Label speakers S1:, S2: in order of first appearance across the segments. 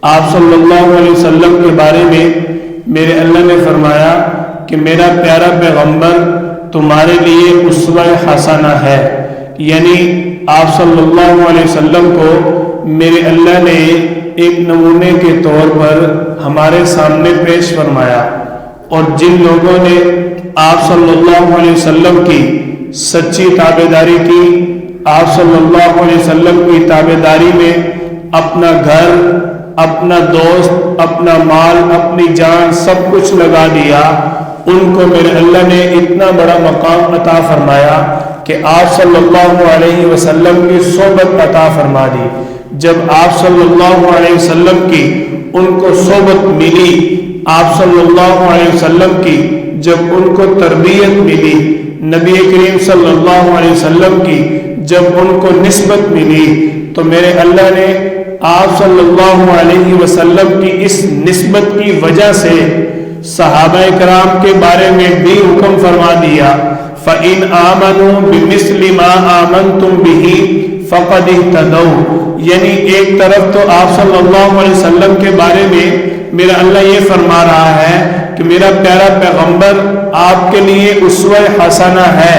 S1: آپ صلی اللہ علیہ وسلم کے بارے میں میرے اللہ نے فرمایا کہ میرا پیارا پیغمبر تمہارے لیے اسوہ حسنہ ہے، یعنی آپ صلی اللہ علیہ وسلم کو میرے اللہ نے ایک نمونے کے طور پر ہمارے سامنے پیش فرمایا، اور جن لوگوں نے آپ صلی اللہ علیہ وسلم کی سچی تابعداری کی، آپ صلی اللہ علیہ وسلم کی تابعداری میں اپنا گھر، اپنا دوست، اپنا مال، اپنی جان سب کچھ لگا دیا، ان کو میرے اللہ نے اتنا بڑا مقام عطا فرمایا کہ آپ صلی اللہ علیہ وسلم کی صحبت عطا فرما دی۔ جب آپ صلی اللہ علیہ وسلم کی ان کو صحبت ملی، آپ صلی اللہ علیہ وسلم کی جب ان کو تربیت ملی، نبی کریم صلی اللہ علیہ وسلم کی جب ان کو نسبت ملی، تو میرے اللہ نے آپ صلی اللہ علیہ وسلم کی اس نسبت کی وجہ سے صحابہ کرام کے بارے میں بھی حکم فرما دیا، فَإِنْ آمَنُوا بِمِثْلِ مَا آمَنْتُمْ بِهِ فَقَدِ اهْتَدَوْا، یعنی ایک طرف تو آپ صلی اللہ علیہ وسلم کے بارے میں میرا اللہ یہ فرما رہا ہے کہ میرا پیارا پیغمبر آپ کے لیے اسوہ حسنہ ہے،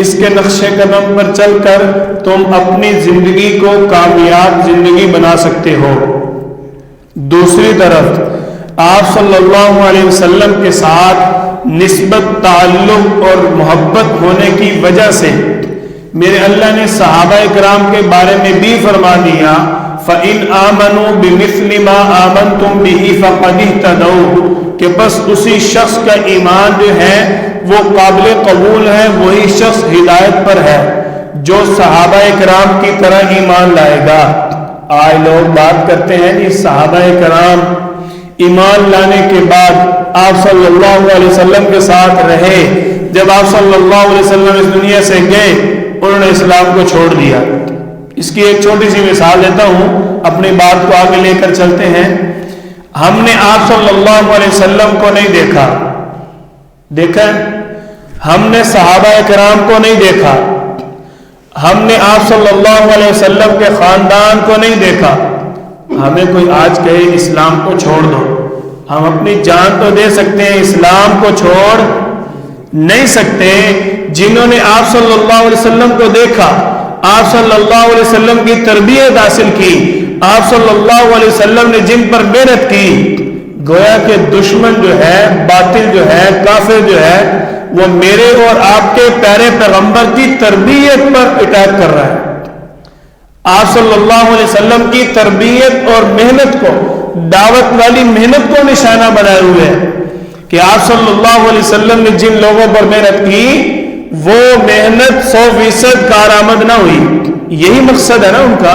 S1: اس کے نقش قدم پر چل کر تم اپنی زندگی کو کامیاب زندگی بنا سکتے ہو۔ دوسری طرف آپ صلی اللہ علیہ وسلم کے ساتھ نسبت، تعلق اور محبت ہونے کی وجہ سے میرے اللہ نے صحابہ کرام کے بارے میں بھی فرما دیا، فَإِنْ آمَنُوا بِمِثْلِ مَا آمَنْتُمْ بِهِ فَقَدِ اهْتَدَوْا، کہ بس اسی شخص کا ایمان جو ہے وہ قابل قبول ہے، وہی شخص ہدایت پر ہے جو صحابہ کرام کی طرح ایمان لائے گا۔ آج لوگ بات کرتے ہیں کہ صحابہ کرام ایمان لانے کے بعد آپ صلی اللہ علیہ وسلم کے ساتھ رہے، جب آپ صلی اللہ علیہ وسلم اس دنیا سے گئے انہوں نے اسلام کو چھوڑ دیا۔ اس کی ایک چھوٹی سی مثال دیتا ہوں، اپنی بات کو آگے لے کر چلتے ہیں۔ ہم نے آپ صلی اللہ علیہ وسلم کو نہیں دیکھا، دیکھا ہم نے صحابہ کرام کو نہیں دیکھا، ہم نے آپ صلی اللہ علیہ وسلم کے خاندان کو نہیں دیکھا۔ ہمیں کوئی آج کہے اسلام کو چھوڑ دو، ہم اپنی جان تو دے سکتے ہیں، اسلام کو چھوڑ نہیں سکتے۔ جنہوں نے آپ صلی اللہ علیہ وسلم کو دیکھا، آپ صلی اللہ علیہ وسلم کی تربیت حاصل کی، آپ صلی اللہ علیہ وسلم نے جن پر محنت کی، گویا کہ دشمن جو ہے، باطل جو ہے، کافر جو ہے، وہ میرے اور آپ کے پیارے پیغمبر کی تربیت پر اٹیک کر رہا ہے۔ آپ صلی اللہ علیہ وسلم کی تربیت اور محنت کو، دعوت والی محنت کو نشانہ بنائے ہوئے ہیں کہ آپ صلی اللہ علیہ وسلم نے جن لوگوں پر محنت کی وہ محنت 100% کارآمد نہ ہوئی۔ یہی مقصد ہے نا ان کا،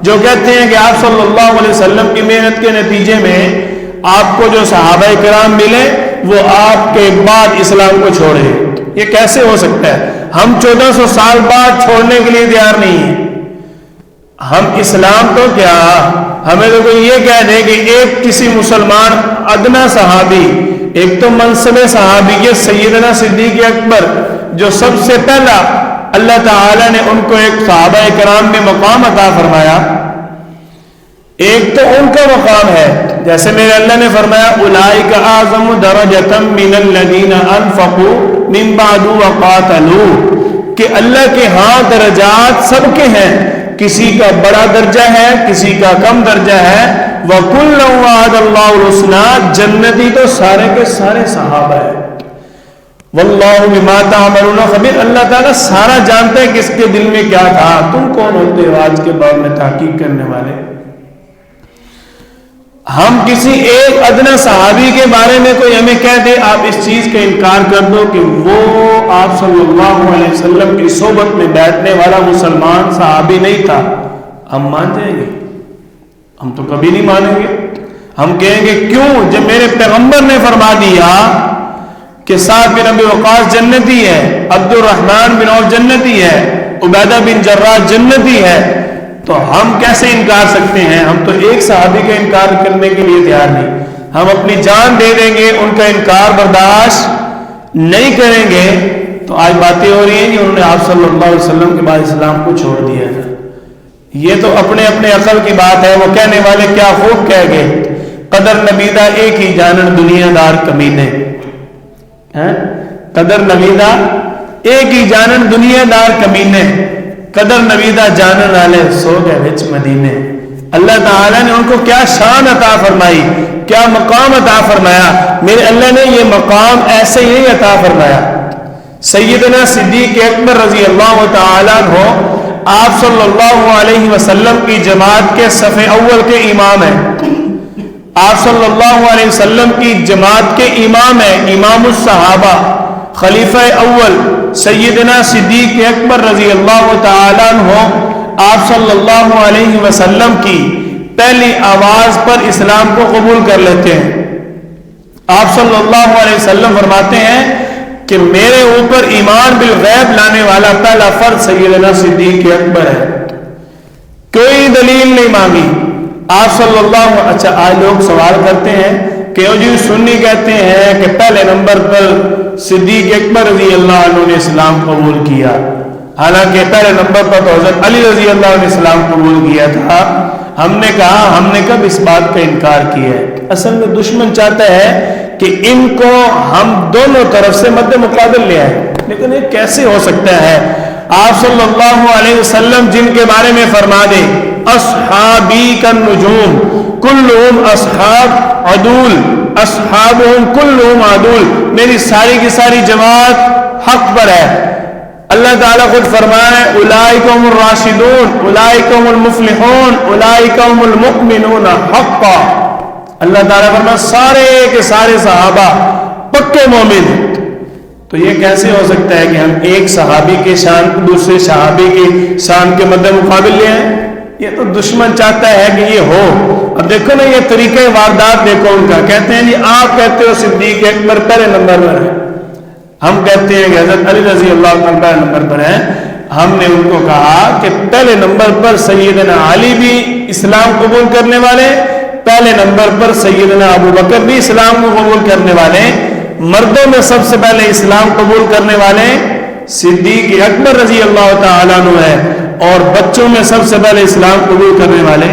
S1: جو کہتے ہیں کہ آپ صلی اللہ علیہ وسلم کی محنت کے نتیجے میں آپ کو جو صحابہ کرام ملے وہ آپ کے بعد اسلام کو چھوڑے۔ یہ کیسے ہو سکتا ہے؟ ہم 1400 سال بعد چھوڑنے کے لیے تیار نہیں ہیں۔ ہم اسلام تو کیا، ہمیں تو کوئی یہ کہہ دے کہ ایک کسی مسلمان ادنا صحابی، ایک تو منصب صحابیت سیدنا صدیق اکبر جو سب سے پہلا اللہ تعالی نے ان کو ایک صحابہ کرام میں مقام عطا فرمایا، ایک تو ان کا مقام ہے، جیسے میرے اللہ نے فرمایا اولئک اعظم درجۃ من الذین انفقوا من بعد وقاتلوا، کہ اللہ کے ہاں درجات سب کے ہیں، کسی کا بڑا درجہ ہے، کسی کا کم درجہ ہے۔ وَكُلًّا وَعَدَ اللَّهُ الْحُسْنَىٰ، جنتی تو سارے کے سارے صحابہ ہیں۔ وَاللَّهُ بِمَا تَعْمَلُونَ خَبِيرٌ، اللہ تعالیٰ سارا جانتا ہے کہ اس کے دل میں کیا تھا۔ تم کون ہوتے ہو آج کے دور میں تحقیق کرنے والے؟ ہم کسی ایک ادنا صحابی کے بارے میں کوئی ہمیں کہہ دے آپ اس چیز کا انکار کر دو کہ وہ آپ صلی اللہ علیہ وسلم کی صحبت میں بیٹھنے والا مسلمان صحابی نہیں تھا، ہم مان جائیں گے؟ ہم تو کبھی نہیں مانیں گے۔ ہم کہیں گے کیوں؟ جب میرے پیغمبر نے فرما دیا کہ سعد بن ابی وقاص جنتی ہے، عبد الرحمن بن عوف جنتی ہے، عبیدہ بن جراح جنتی ہے، تو ہم کیسے انکار سکتے ہیں؟ ہم تو ایک صحابی کا انکار کرنے کے لیے تیار نہیں، ہم اپنی جان دے دیں گے، ان کا انکار برداشت نہیں کریں گے۔ تو آج باتیں ہو رہی ہیں کہ انہوں نے آپ صلی اللہ علیہ وسلم کے بعد اسلام کو چھوڑ دیا تھا۔ یہ تو اپنے اپنے عقل کی بات ہے، وہ کہنے والے کیا خوب کہہ گئے قدر نبیدہ ایک ہی جانن دنیا دار کمینے، قدر نبیدہ ایک ہی جانن دنیا دار کمینے، قدر نبیدہ جانن والے سو گئے وچ مدینے۔ اللہ تعالیٰ نے ان کو کیا شان عطا فرمائی، کیا مقام عطا فرمایا، میرے اللہ نے یہ مقام ایسے ہی عطا فرمایا۔ سیدنا صدیق اکبر رضی اللہ تعالیٰ عنہ آپ صلی اللہ علیہ وسلم کی جماعت کے صف اول کے امام ہیں، آپ صلی اللہ علیہ وسلم کی جماعت کے امام ہیں، امام الصحابہ، خلیفہ اول سیدنا صدیق اکبر رضی اللہ تعالیٰ عنہ آپ صلی اللہ علیہ وسلم کی پہلی آواز پر اسلام کو قبول کر لیتے ہیں۔ آپ صلی اللہ علیہ وسلم فرماتے ہیں کہ میرے اوپر ایمان بالغیب لانے والا پہلا فرد سیدنا صدیق اکبر ہے، کوئی دلیل نہیں مانگی۔ آپ صلی اللہ اچھا آج لوگ سوال کرتے ہیں کہ جی سنی کہتے ہیں کہ پہلے نمبر پر صدیق اکبر رضی اللہ عنہ نے اسلام قبول کیا، حالانکہ پہلے نمبر پر تو حضرت علی رضی اللہ عنہ نے اسلام قبول کیا تھا۔ ہم نے کہا ہم نے کب اس بات کا انکار کیا ہے؟ اصل میں دشمن چاہتا ہے کہ ان کو ہم دونوں طرف سے مد مقابل لے آئے، لیکن یہ کیسے ہو سکتا ہے؟ آپ صلی اللہ علیہ وسلم جن کے بارے میں فرما دے اصحابی کالنجوم کلہم اصحاب عدول اصحابہم کلہم عدول، میری ساری کی ساری جماعت حق پر ہے۔ اللہ تعالیٰ خود فرمائے اولئک هم الراشدون اولئک هم المفلحون اولئک هم المؤمنون حقا، اللہ تعالیٰ فرمائے سارے کے سارے صحابہ پکے مومن ہیں۔ تو یہ کیسے ہو سکتا ہے کہ ہم ایک صحابی کے شان دوسرے صحابی کی شان کے مد مقابل لے آئیں؟ یہ تو دشمن چاہتا ہے کہ یہ ہو۔ اب دیکھو نا یہ طریقہ واردات دیکھو ان کا، کہتے ہیں جی آپ کہتے ہو صدیق اکبر پہلے نمبر پر ہے، ہم کہتے ہیں کہ حضرت علی رضی اللہ عنہ پہلے نمبر پر ہیں۔ ہم نے ان کو کہا کہ پہلے نمبر پر سیدنا علی بھی اسلام قبول کرنے والے، پہلے نمبر پر سیدنا ابو بکر بھی اسلام کو قبول کرنے والے، مردوں میں سب سے پہلے اسلام قبول کرنے والے صدیق اکبر رضی اللہ تعالیٰ عنہ ہے، اور بچوں میں سب سے پہلے اسلام قبول کرنے والے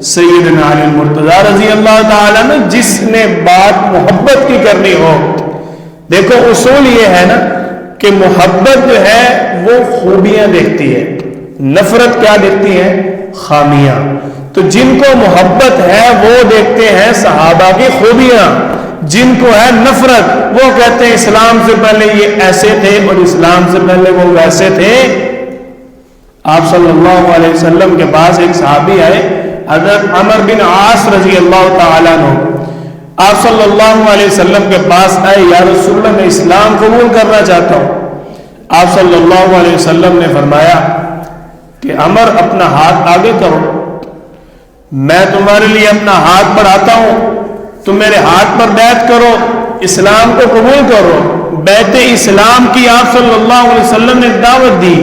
S1: سیدنا علی المرتضیٰ رضی اللہ تعالیٰ عنہ۔ جس نے بات محبت کی کرنی ہو، دیکھو اصول یہ ہے نا کہ محبت جو ہے وہ خوبیاں دیکھتی ہے، نفرت کیا دیکھتی ہے؟ خامیاں۔ تو جن کو محبت ہے وہ دیکھتے ہیں صحابہ کی خوبیاں، جن کو ہے نفرت وہ کہتے ہیں اسلام سے پہلے یہ ایسے تھے اور اسلام سے پہلے وہ ویسے تھے۔ آپ صلی اللہ علیہ وسلم کے پاس ایک صحابی آئے حضرت عمر بن عاص رضی اللہ تعالیٰ عنہ، آپ صلی اللہ علیہ وسلم کے پاس آئے، یا رسول اللہ میں اسلام قبول کرنا چاہتا ہوں۔ آپ صلی اللہ علیہ وسلم نے فرمایا کہ عمر اپنا ہاتھ آگے کرو، میں تمہارے لیے اپنا ہاتھ بڑھاتا ہوں، تم میرے ہاتھ پر بیعت کرو، اسلام کو قبول کرو۔ بیعت اسلام کی آپ صلی اللہ علیہ وسلم نے دعوت دی۔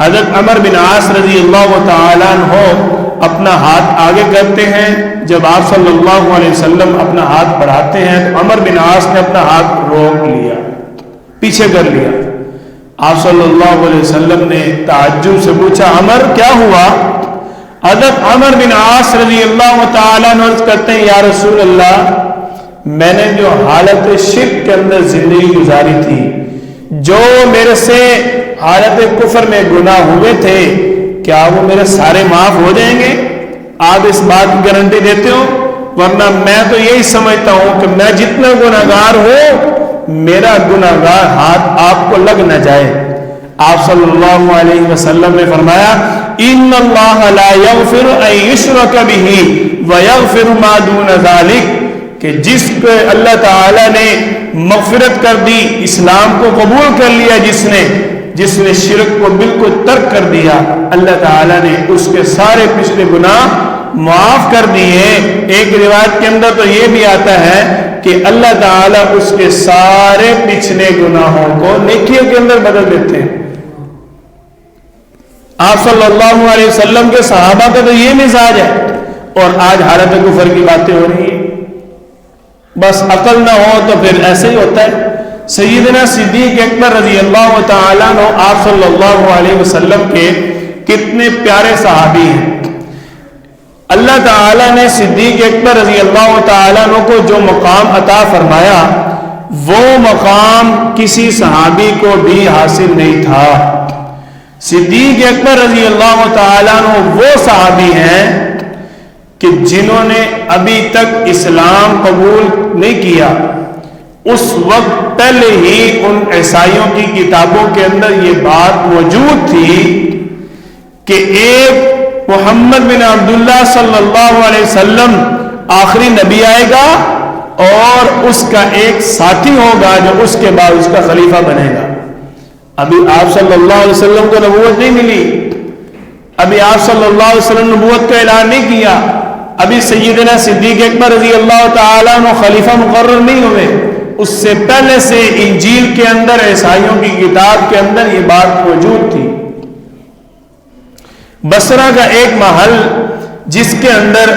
S1: حضرت عمر بن عاص رضی اللہ تعالیٰ عنہ اپنا ہاتھ آگے کرتے ہیں، جب آپ صلی اللہ علیہ وسلم اپنا ہاتھ بڑھاتے ہیں تو عمر بن عاص نے اپنا ہاتھ روک لیا، پیچھے کر لیا۔ آپ صلی اللہ علیہ وسلم نے تعجب سے پوچھا عمر کیا ہوا؟ حضرت عمر بن عاص رضی اللہ تعالیٰ عنہ عرض کرتے ہیں یا رسول اللہ میں نے جو حالت شرک کے اندر زندگی گزاری تھی، جو میرے سے حالت کفر میں گناہ ہوئے تھے، کیا وہ میرے سارے معاف ہو جائیں گے؟ آپ اس بات کی گارنٹی دیتے ہو؟ ورنہ میں تو یہی سمجھتا ہوں کہ میں جتنا گناہگار ہوں میرا گناہگار ہاتھ آپ کو لگ نہ جائے۔ آپ صلی اللہ علیہ وسلم نے فرمایا ان اللہ لا یغفر ان یشرک بہ ویغفر ما دون ذلک، کہ جس کو اللہ تعالیٰ نے مغفرت کر دی، اسلام کو قبول کر لیا، جس نے شرک کو بالکل ترک کر دیا، اللہ تعالیٰ نے اس کے سارے پچھلے گناہ معاف کر دیے۔ ایک روایت کے اندر تو یہ بھی آتا ہے کہ اللہ تعالیٰ اس کے سارے پچھلے گناہوں کو نیکیوں کے اندر بدل دیتے ہیں۔ آپ صلی اللہ علیہ وسلم کے صحابہ کا تو یہ مزاج ہے، اور آج حالت کفر کی باتیں ہو رہی ہیں۔ بس عقل نہ ہو تو پھر ایسے ہی ہوتا ہے۔ سیدنا صدیق اکبر رضی اللہ تعالیٰ عنہ آپ صلی اللہ علیہ وسلم کے کتنے پیارے صحابی ہیں۔ اللہ تعالیٰ نے صدیق اکبر رضی اللہ تعالیٰ عنہ کو جو مقام عطا فرمایا وہ مقام کسی صحابی کو بھی حاصل نہیں تھا۔ صدیق اکبر رضی اللہ تعالیٰ عنہ وہ صحابی ہیں کہ جنہوں نے ابھی تک اسلام قبول نہیں کیا، اس وقت پہلے ہی ان عیسائیوں کی کتابوں کے اندر یہ بات موجود تھی کہ ایک محمد بن عبداللہ صلی اللہ علیہ وسلم آخری نبی آئے گا اور اس کا ایک ساتھی ہوگا جو اس کے بعد اس کا خلیفہ بنے گا۔ ابھی آپ صلی اللہ علیہ وسلم کو نبوت نہیں ملی، ابھی آپ صلی اللہ علیہ وسلم نبوت کا اعلان نہیں کیا، ابھی سیدنا صدیق اکبر رضی اللہ تعالیٰ عنہ خلیفہ مقرر نہیں ہوئے، اس سے پہلے سے انجیل کے اندر عیسائیوں کی کتاب کے اندر یہ بات موجود تھی۔ بصرہ کا ایک محل جس کے اندر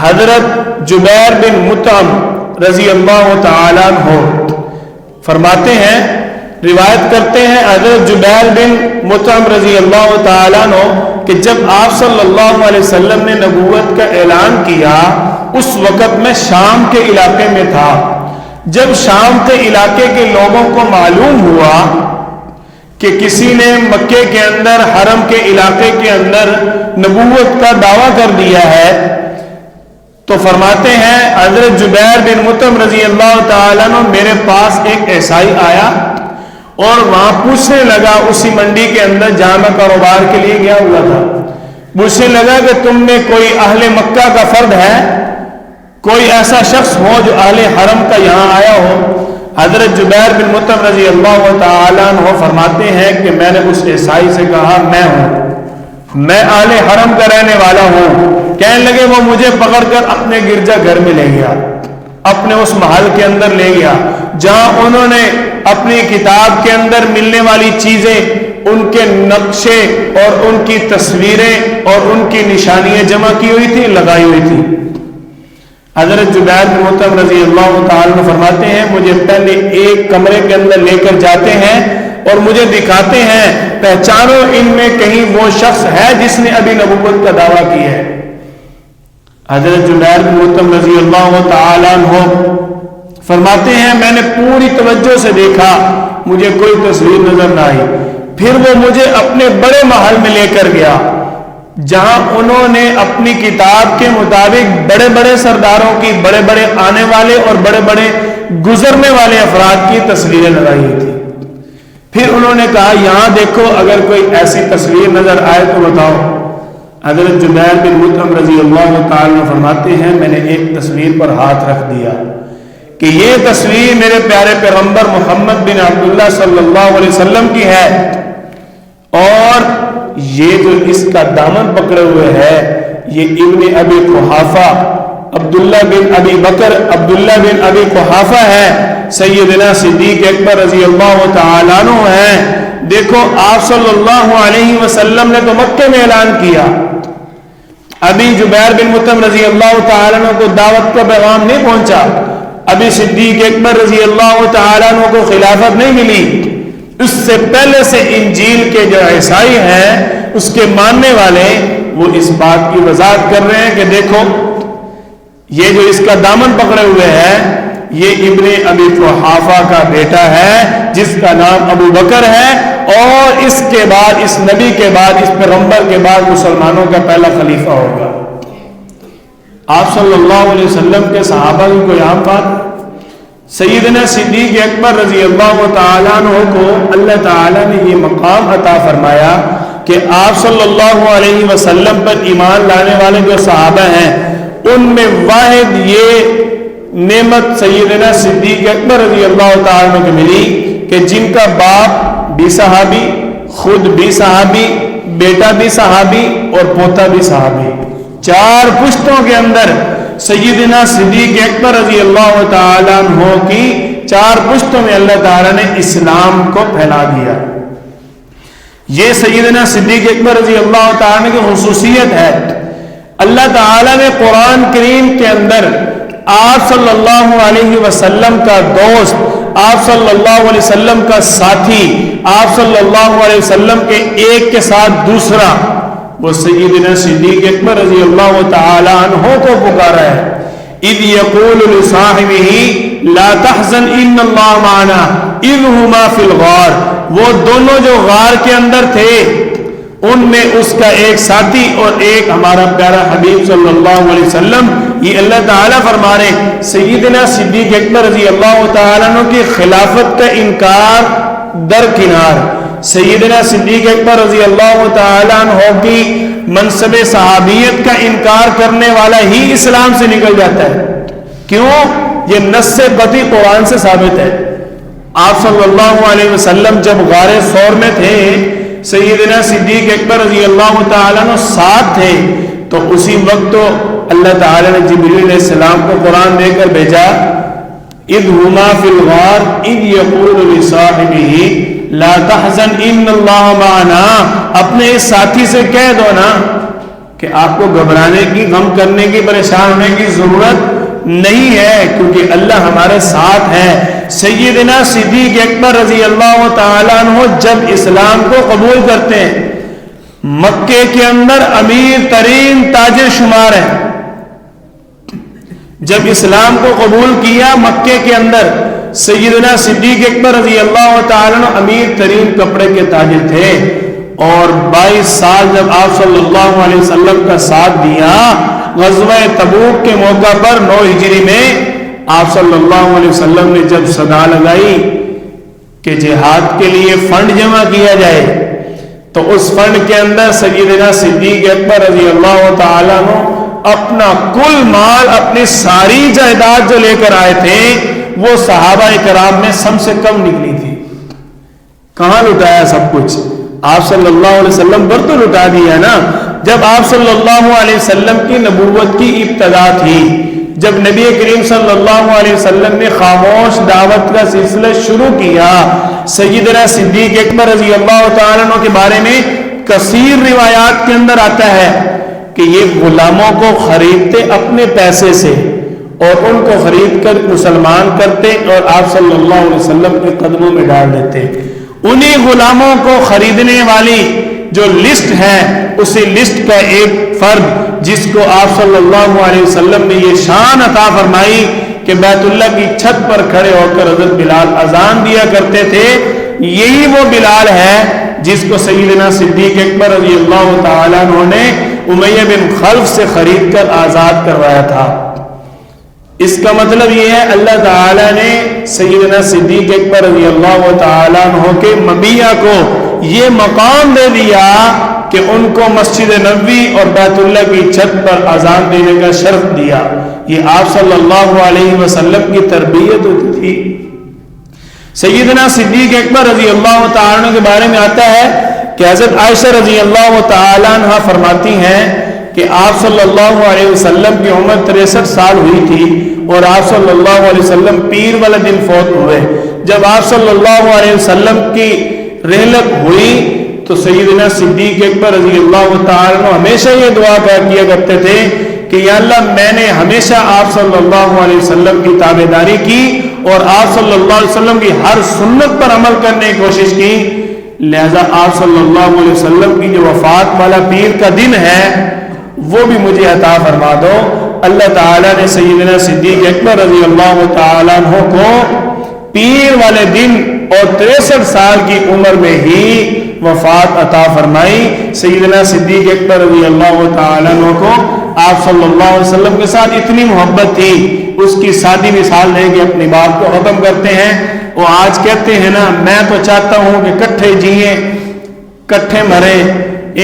S1: حضرت جبیر بن مطعم رضی اللہ تعالیٰ عنہ فرماتے ہیں، روایت کرتے ہیں حضرت جبیر بن مطعم رضی اللہ تعالیٰ عنہ کہ جب آپ صلی اللہ علیہ وسلم نے نبوت کا اعلان کیا اس وقت میں شام کے علاقے میں تھا۔ جب شام کے علاقے کے لوگوں کو معلوم ہوا کہ کسی نے مکے کے اندر حرم کے علاقے کے اندر نبوت کا دعویٰ کر دیا ہے تو فرماتے ہیں حضرت جبیر بن مطعم رضی اللہ تعالیٰ عنہ میرے پاس ایک عیسائی آیا اور وہاں پوچھنے لگا، اسی منڈی کے اندر جہاں میں کاروبار کے لیے گیا ہوا تھا، پوچھنے لگا کہ تم میں کوئی اہل مکہ کا فرد ہے، کوئی ایسا شخص ہو جو اہل حرم کا یہاں آیا ہو؟ حضرت جبیر بن مطعم رضی اللہ تعالیٰ عنہ فرماتے ہیں کہ میں نے اس عیسائی سے کہا میں ہوں، میں اہل حرم کا رہنے والا ہوں۔ کہنے لگے وہ مجھے پکڑ کر اپنے گرجا گھر میں لے گیا، اپنے اس محل کے اندر لے گیا جہاں انہوں نے اپنی کتاب کے اندر ملنے والی چیزیں، ان کے نقشے اور ان کی تصویریں اور ان کی نشانیاں جمع کی ہوئی تھی، لگائی ہوئی تھی۔ حضرت جبیر بن مطعم رضی اللہ تعالیٰ عنہ فرماتے ہیں مجھے پہلے ایک کمرے کے اندر لے کر جاتے ہیں اور مجھے دکھاتے ہیں پہچانو ان میں کہیں وہ شخص ہے جس نے ابھی نبوت کا دعویٰ کیا ہے۔ حضرت جبیر بن مطعم رضی اللہ تعالیٰ عنہ فرماتے ہیں میں نے پوری توجہ سے دیکھا، مجھے کوئی تصویر نظر نہ آئی۔ پھر وہ مجھے اپنے بڑے محل میں لے کر گیا جہاں انہوں نے اپنی کتاب کے مطابق بڑے بڑے سرداروں کی، بڑے بڑے آنے والے اور بڑے بڑے گزرنے والے افراد کی تصویریں لگائی ہوئی تھی۔ پھر انہوں نے کہا یہاں دیکھو اگر کوئی ایسی تصویر نظر آئے تو بتاؤ۔ حضرت جبیر بن مطعم رضی اللہ تعالیٰ فرماتے ہیں میں نے ایک تصویر پر ہاتھ رکھ دیا کہ یہ تصویر میرے پیارے پیغمبر محمد بن عبداللہ صلی اللہ علیہ وسلم کی ہے، اور یہ جو اس کا دامن پکڑے ہوئے ہے یہ ابن ابی قحافہ عبداللہ بن ابی بکر عبداللہ بن ابی قحافہ ہے، سیدنا صدیق اکبر رضی اللہ تعالیٰ عنہ ہیں۔ دیکھو آپ صلی اللہ علیہ وسلم نے تو مکے میں اعلان کیا، ابھی جبیر بن مطعم رضی اللہ تعالیٰ عنہ کو دعوت کا پیغام نہیں پہنچا، ابھی صدیق اکبر رضی اللہ تعالیٰ عنہ کو خلافت نہیں ملی، اس سے پہلے سے انجیل کے جو عیسائی ہیں اس کے ماننے والے وہ اس بات کی وضاحت کر رہے ہیں کہ دیکھو یہ جو اس کا دامن پکڑے ہوئے ہے یہ ابن ابی قحافہ کا بیٹا ہے جس کا نام ابو بکر ہے، اور اس کے بعد اس نبی کے بعد اس پیغمبر کے بعد مسلمانوں کا پہلا خلیفہ ہوگا۔ آپ صلی اللہ علیہ وسلم کے صحابہ کی کوئی عام بات؟ سیدنا صدیق اکبر رضی اللہ تعالیٰ عنہ کو اللہ تعالیٰ نے یہ مقام عطا فرمایا کہ آپ صلی اللہ علیہ وسلم پر ایمان لانے والے جو صحابہ ہیں ان میں واحد یہ نعمت سیدنا صدیق اکبر رضی اللہ تعالیٰ عنہ کو ملی کہ جن کا باپ بھی صحابی، خود بھی صحابی، بیٹا بھی صحابی اور پوتا بھی صحابی، 4 پشتوں کے اندر سیدنا صدیق اکبر رضی اللہ تعالیٰ عنہ کی 4 پشتوں میں اللہ تعالیٰ نے اسلام کو پھیلا دیا۔ یہ سیدنا صدیق اکبر رضی اللہ تعالیٰ عنہ کی خصوصیت ہے۔ اللہ تعالیٰ نے قرآن کریم کے اندر آپ صلی اللہ علیہ وسلم کا دوست، آپ صلی اللہ علیہ وسلم کا ساتھی، آپ صلی اللہ علیہ وسلم کے ایک کے ساتھ دوسرا وہ سیدنا صدیق اکبر رضی اللہ تعالی عنہ کو پکارا ہے. اذ یقول لصاحبہ لا تحزن ان اللہ معنا اذ ہما فی الغار. وہ دونوں جو غار کے اندر تھے ان میں اس کا ایک ساتھی اور ایک ہمارا پیارا حبیب صلی اللہ علیہ وسلم. یہ اللہ تعالیٰ فرما رہے ہیں سیدنا صدیق اکبر رضی اللہ تعالیٰ عنہ کی خلافت کا انکار درکنار، سیدنا صدیق اکبر رضی اللہ تعالیٰ عنہ کی منصب صحابیت کا انکار کرنے والا ہی اسلام سے نکل جاتا ہے. کیوں؟ یہ نص قطعی قرآن سے ثابت ہے. آپ صلی اللہ علیہ وسلم جب غار ثور میں تھے، سیدنا صدیق اکبر رضی اللہ تعالیٰ عنہ ساتھ تھے، تو اسی وقت تو اللہ تعالیٰ نے جبریل علیہ السلام کو قرآن دے کر بھیجا اذ ہما فی الغار اذ یقول لصاحبہ لا تحزن ان اللہ معنا. اپنے اس ساتھی سے کہہ دو نا کہ آپ کو گھبرانے کی، غم کرنے کی، پریشان ہونے کی ضرورت نہیں ہے، کیونکہ اللہ ہمارے ساتھ ہے. سیدنا صدیق اکبر رضی اللہ تعالیٰ عنہ جب اسلام کو قبول کرتے ہیں، مکے کے اندر امیر ترین تاجر شمار ہیں. جب اسلام کو قبول کیا مکے کے اندر، سیدنا صدیق اکبر رضی اللہ تعالیٰ عنہ امیر ترین کپڑے کے تاجر تھے. اور 22 سال جب آپ صلی اللہ علیہ وسلم کا ساتھ دیا، غزوہ تبوک کے موقع پر 9 ہجری میں آپ صلی اللہ علیہ وسلم نے جب صدا لگائی کہ جہاد کے لیے فنڈ جمع کیا جائے، تو اس فنڈ کے اندر سیدنا صدیق اکبر رضی اللہ تعالیٰ عنہ اپنا کل مال، اپنی ساری جائیداد جو لے کر آئے تھے، وہ صحابہ کرام میں سب سے کم نکلی تھی. کہاں لٹایا سب کچھ؟ آپ صلی اللہ علیہ وسلم پر تو لٹا دیا نا. جب آپ صلی اللہ علیہ وسلم کی نبوت کی ابتدا تھی، جب نبی کریم صلی اللہ علیہ وسلم نے خاموش دعوت کا سلسلہ شروع کیا، سیدنا صدیق اکبر رضی اللہ تعالیٰ عنہ کے بارے میں کثیر روایات کے اندر آتا ہے کہ یہ غلاموں کو خریدتے اپنے پیسے سے اور ان کو خرید کر مسلمان کرتے اور آپ صلی اللہ علیہ وسلم کے قدموں میں ڈال دیتے. انہی غلاموں کو خریدنے والی جو لسٹ ہے، اسی لسٹ کا ایک فرد جس کو آپ صلی اللہ علیہ وسلم نے یہ شان عطا فرمائی کہ بیت اللہ کی چھت پر کھڑے ہو کر حضرت بلال اذان دیا کرتے تھے، یہی وہ بلال ہے جس کو سیدنا صدیق اکبر رضی اللہ تعالیٰ عنہ نے امیہ بن خلف سے خرید کر آزاد کروایا تھا. اس کا مطلب یہ ہے اللہ تعالیٰ نے سیدنا صدیق اکبر رضی اللہ تعالیٰ عنہ کے مبیہ کو یہ مقام دے دیا کہ ان کو مسجد نبوی اور بیت اللہ کی چھت پر اذان دینے کا شرف دیا. یہ آپ صلی اللہ علیہ وسلم کی تربیت ہوتی تھی. سیدنا صدیق اکبر رضی اللہ تعالیٰ عنہ کے بارے میں آتا ہے کہ حضرت عائشہ رضی اللہ تعالیٰ عنہ فرماتی ہیں کہ آپ صلی اللہ علیہ وسلم کی عمر 63 سال ہوئی تھی اور آپ صلی اللہ علیہ وسلم پیر والا دن فوت ہوئے. جب آپ صلی اللہ علیہ وسلم کی رحلت ہوئی تو سیدنا صدیق اکبر رضی اللہ تعالیٰ عنہ ہمیشہ یہ دعا کیا کرتے تھے کہ یا اللہ میں نے ہمیشہ آپ صلی اللہ علیہ وسلم کی تابعداری کی اور آپ صلی اللہ علیہ وسلم کی ہر سنت پر عمل کرنے کی کوشش کی، لہذا آپ صلی اللہ علیہ وسلم کی جو وفات والا پیر کا دن ہے وہ بھی مجھے عطا فرما دو. اللہ تعالیٰ نے سیدنا صدیق اکبر رضی اللہ تعالیٰ عنہ کو پیر والے دن اور 63 سال کی عمر میں ہی وفات عطا فرمائی. سیدنا صدیق اکبر رضی اللہ تعالیٰ عنہ کو آپ صلی اللہ علیہ وسلم کے ساتھ اتنی محبت تھی، اس کی سادی مثال ہے کہ اپنی بات کو ختم کرتے ہیں. وہ آج کہتے ہیں نا میں تو چاہتا ہوں کہ کٹھے جیئیں کٹھے مرے،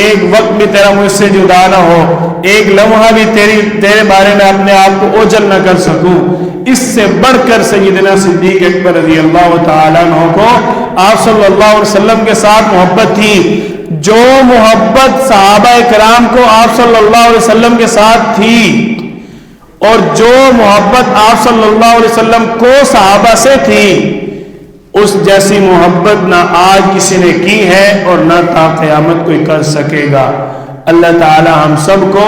S1: ایک وقت بھی تیرا مجھ سے جدا نہ ہو، ایک لمحہ بھی تیرے بارے میں اپنے آپ کو اوجھل نہ کر سکوں. اس سے بڑھ کر سیدنا صدیق اکبر رضی اللہ تعالیٰ عنہ کو آپ صلی اللہ علیہ وسلم کے ساتھ محبت تھی. جو محبت صحابہ کرام کو آپ صلی اللہ علیہ وسلم کے ساتھ تھی اور جو محبت آپ صلی اللہ علیہ وسلم کو صحابہ سے تھی، اس جیسی محبت نہ آج کسی نے کی ہے اور نہ تا قیامت کوئی کر سکے گا. اللہ تعالی ہم سب کو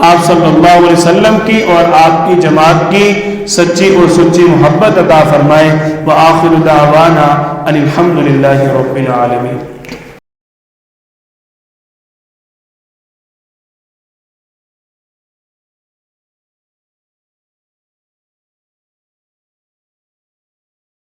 S1: آپ صلی اللہ علیہ وسلم کی اور آپ کی جماعت کی سچی اور سچی محبت عطا فرمائے. وآخر دعوانا ان الحمد للہ رب العالمین.